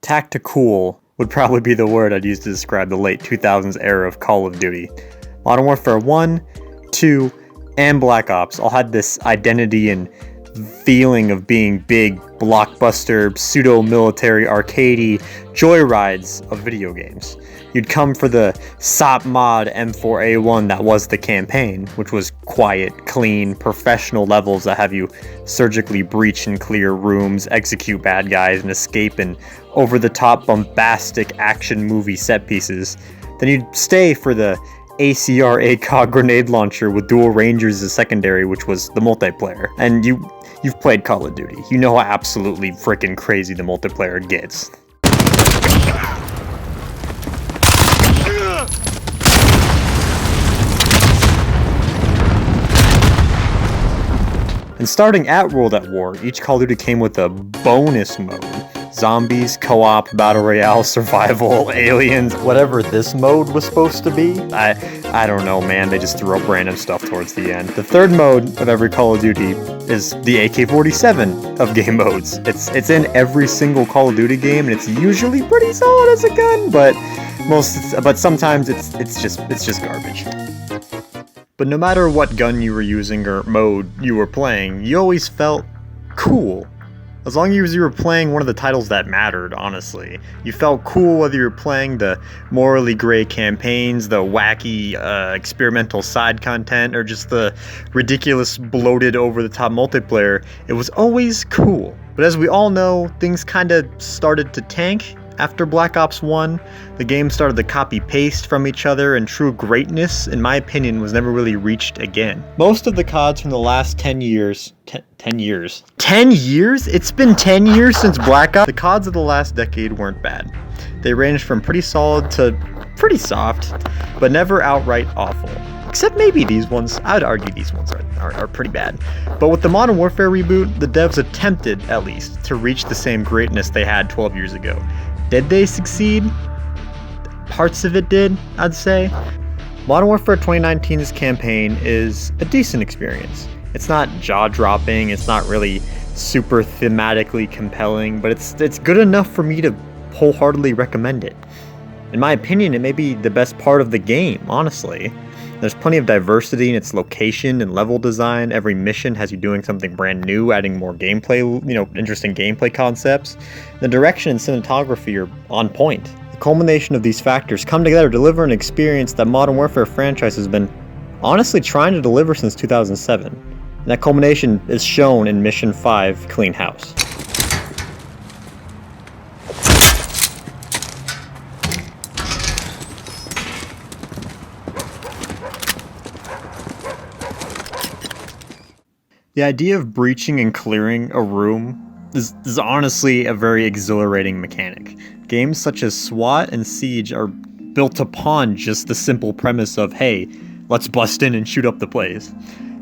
Tactical would probably be the word I'd use to describe the late 2000s era of Call of Duty. Modern Warfare 1, 2, and Black Ops all had this identity and feeling of being big, blockbuster, pseudo-military, arcadey joyrides of video games. You'd come for the SOP mod M4A1 that was the campaign, which was quiet, clean, professional levels that have you surgically breach and clear rooms, execute bad guys, and escape in over-the-top bombastic action movie set pieces. Then you'd stay for the ACR ACOG grenade launcher with dual rangers as a secondary, which was the multiplayer. And you've played Call of Duty. You know how absolutely freaking crazy the multiplayer gets. And starting at World at War, each Call of Duty came with a bonus mode. Zombies, co-op, battle royale, survival, aliens, whatever this mode was supposed to be. I don't know, man, they just threw up random stuff towards the end. The third mode of every Call of Duty is the AK-47 of game modes. It's in every single Call of Duty game, and it's usually pretty solid as a gun, but sometimes it's just garbage. But no matter what gun you were using or mode you were playing, you always felt cool. As long as you were playing one of the titles that mattered, honestly. You felt cool whether you were playing the morally gray campaigns, the wacky experimental side content, or just the ridiculous bloated over-the-top multiplayer. It was always cool. But as we all know, things kinda started to tank. After Black Ops 1, the game started to copy-paste from each other, and true greatness, in my opinion, was never really reached again. Most of the CODs from the last 10 years... 10 years? 10 years? It's been 10 years since Black Ops? The CODs of the last decade weren't bad. They ranged from pretty solid to pretty soft, but never outright awful. Except maybe these ones. I'd argue these ones are pretty bad. But with the Modern Warfare reboot, the devs attempted, at least, to reach the same greatness they had 12 years ago. Did they succeed? Parts of it did, I'd say. Modern Warfare 2019's campaign is a decent experience. It's not jaw-dropping, it's not really super thematically compelling, but it's good enough for me to wholeheartedly recommend it. In my opinion, it may be the best part of the game, honestly. There's plenty of diversity in its location and level design. Every mission has you doing something brand new, adding more gameplay, interesting gameplay concepts. The direction and cinematography are on point. The culmination of these factors come together to deliver an experience that Modern Warfare franchise has been honestly trying to deliver since 2007. And that culmination is shown in Mission 5, Clean House. The idea of breaching and clearing a room is honestly a very exhilarating mechanic. Games such as SWAT and Siege are built upon just the simple premise of, hey, let's bust in and shoot up the place.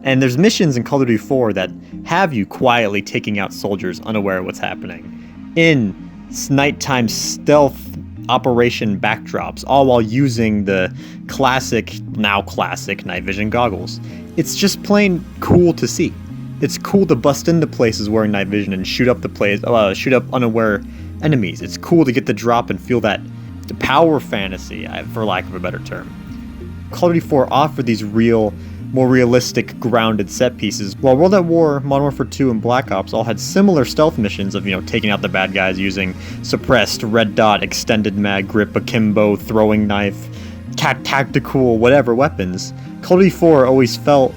And there's missions in Call of Duty 4 that have you quietly taking out soldiers unaware of what's happening. In nighttime stealth operation backdrops, all while using the now classic night vision goggles. It's just plain cool to see. It's cool to bust into places wearing night vision and shoot up unaware enemies. It's cool to get the drop and feel that power fantasy, for lack of a better term. Call of Duty 4 offered these more realistic, grounded set pieces, while World at War, Modern Warfare 2, and Black Ops all had similar stealth missions of, taking out the bad guys using suppressed, red dot, extended mag grip, akimbo, throwing knife, tactical, whatever weapons. Call of Duty 4 always felt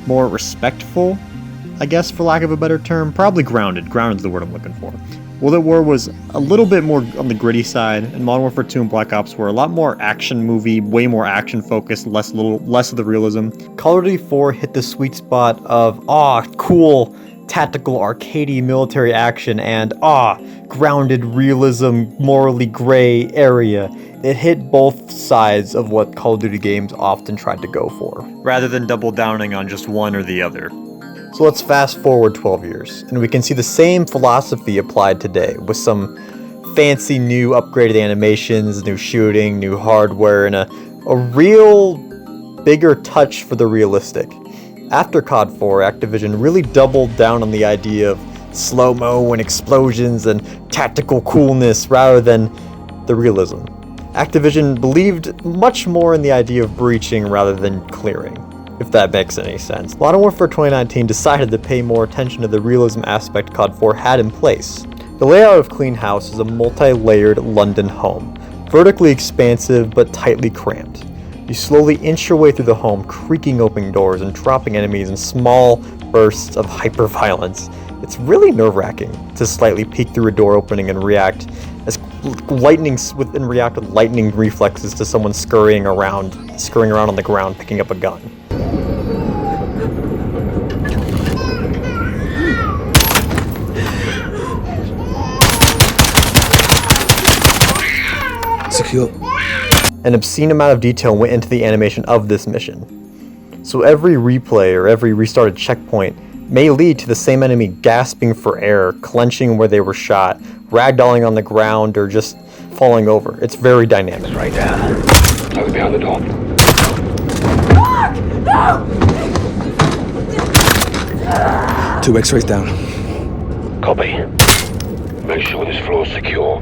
more respectful, I guess, for lack of a better term. Probably grounded. Grounded's the word I'm looking for. World at War was a little bit more on the gritty side, and Modern Warfare 2 and Black Ops were a lot more action movie, way more action focused, less of the realism. Call of Duty 4 hit the sweet spot of, cool, tactical, arcadey military action, and, grounded realism, morally gray area. It hit both sides of what Call of Duty games often tried to go for, rather than double downing on just one or the other. So let's fast forward 12 years, and we can see the same philosophy applied today, with some fancy new upgraded animations, new shooting, new hardware, and a real bigger touch for the realistic. After COD 4, Activision really doubled down on the idea of slow-mo and explosions and tactical coolness rather than the realism. Activision believed much more in the idea of breaching rather than clearing, if that makes any sense. Modern Warfare 2019 decided to pay more attention to the realism aspect COD 4 had in place. The layout of Clean House is a multi-layered London home, vertically expansive but tightly cramped. You slowly inch your way through the home, creaking open doors and dropping enemies in small bursts of hyper-violence. It's really nerve-wracking to slightly peek through a door opening and react with lightning reflexes to someone scurrying around on the ground picking up a gun. Secure. An obscene amount of detail went into the animation of this mission. So every replay or every restarted checkpoint may lead to the same enemy gasping for air, clenching where they were shot, ragdolling on the ground, or just falling over. It's very dynamic. Right there. I was behind the door. No! 2 X-rays down. Copy. Make sure this floor's secure.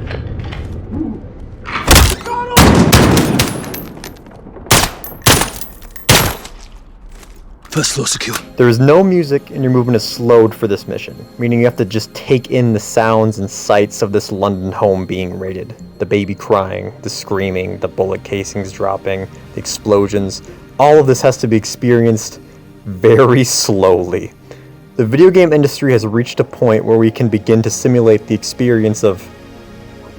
First floor secure. There is no music and your movement is slowed for this mission, meaning you have to just take in the sounds and sights of this London home being raided. The baby crying, the screaming, the bullet casings dropping, the explosions. All of this has to be experienced very slowly. The video game industry has reached a point where we can begin to simulate the experience of,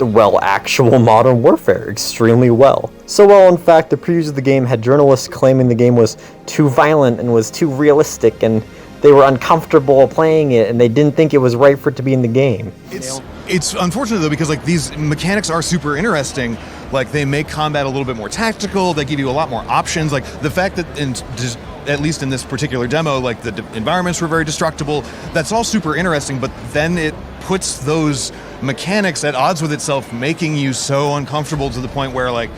well, actual modern warfare extremely well. So well, in fact, the previews of the game had journalists claiming the game was too violent and was too realistic and they were uncomfortable playing it and they didn't think it was right for it to be in the game. It's unfortunate though, because like these mechanics are super interesting. Like they make combat a little bit more tactical, they give you a lot more options. Like the fact that at least in this particular demo, like the environments were very destructible, that's all super interesting, but then it puts those mechanics at odds with itself, making you so uncomfortable to the point where, like,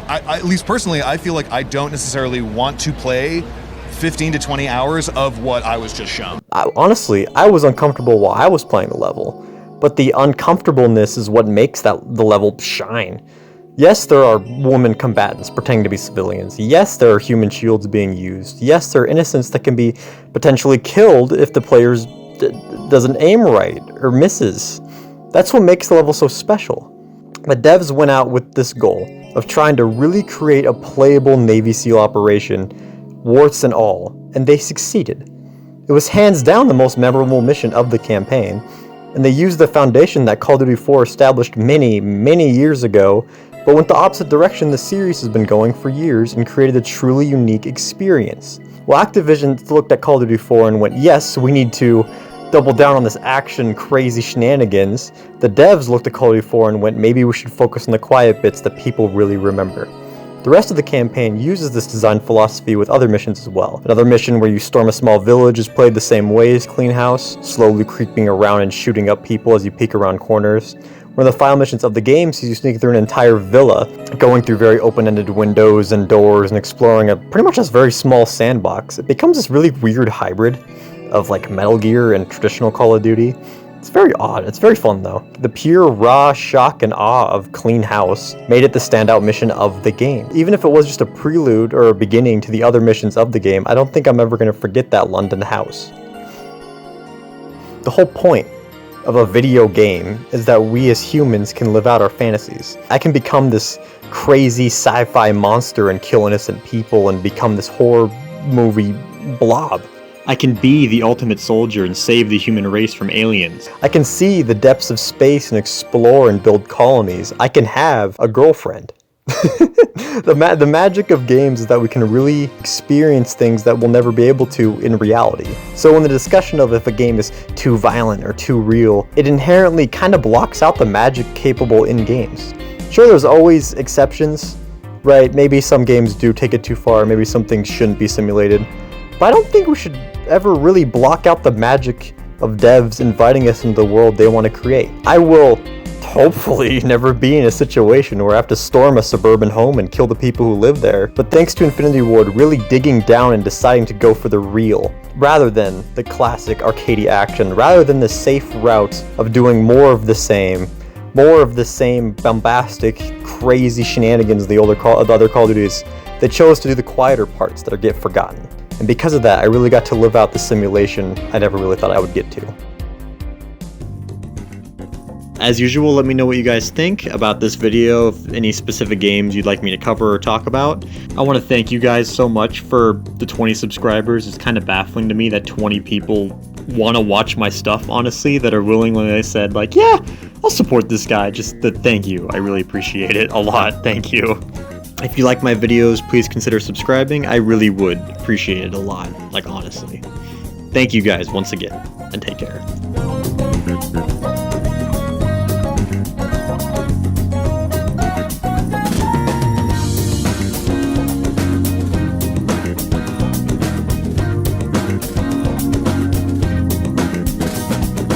I at least personally, I feel like I don't necessarily want to play 15 to 20 hours of what I was just shown. Honestly, I was uncomfortable while I was playing the level, but the uncomfortableness is what makes the level shine. Yes, there are woman combatants pretending to be civilians. Yes, there are human shields being used. Yes, there are innocents that can be potentially killed if the player doesn't aim right or misses. That's what makes the level so special. The devs went out with this goal of trying to really create a playable Navy SEAL operation, warts and all, and they succeeded. It was hands down the most memorable mission of the campaign, and they used the foundation that Call of Duty 4 established many, many years ago, but went the opposite direction the series has been going for years and created a truly unique experience. Well, Activision looked at Call of Duty 4 and went, yes, we need to double down on this action crazy shenanigans. The devs looked at Call of Duty 4 and went, maybe we should focus on the quiet bits that people really remember. The rest of the campaign uses this design philosophy with other missions as well. Another mission where you storm a small village is played the same way as Clean House, slowly creeping around and shooting up people as you peek around corners. One of the final missions of the game sees you sneak through an entire villa, going through very open-ended windows and doors and exploring a pretty much this very small sandbox. It becomes this really weird hybrid of like Metal Gear and traditional Call of Duty. It's very odd. It's very fun though. The pure raw shock and awe of Clean House made it the standout mission of the game. Even if it was just a prelude or a beginning to the other missions of the game, I don't think I'm ever going to forget that London house. The whole point of a video game is that we as humans can live out our fantasies. I can become this crazy sci-fi monster and kill innocent people and become this horror movie blob. I can be the ultimate soldier and save the human race from aliens. I can see the depths of space and explore and build colonies. I can have a girlfriend. The magic of games is that we can really experience things that we'll never be able to in reality. So in the discussion of if a game is too violent or too real, it inherently kind of blocks out the magic capable in games. Sure, there's always exceptions, right? Maybe some games do take it too far, maybe some things shouldn't be simulated. But I don't think we should ever really block out the magic of devs inviting us into the world they want to create. I will hopefully never be in a situation where I have to storm a suburban home and kill the people who live there. But thanks to Infinity Ward really digging down and deciding to go for the real, rather than the classic arcadey action, rather than the safe route of doing more of the same bombastic, crazy shenanigans the other Call of Duties. They chose to do the quieter parts that get forgotten. And because of that, I really got to live out the simulation I never really thought I would get to. As usual, let me know what you guys think about this video, if any specific games you'd like me to cover or talk about. I want to thank you guys so much for the 20 subscribers. It's kind of baffling to me that 20 people want to watch my stuff, honestly, that are willing when I said, like, yeah, I'll support this guy. Just thank you. I really appreciate it a lot. Thank you. If you like my videos, please consider subscribing. I really would appreciate it a lot, like, honestly. Thank you guys once again, and take care.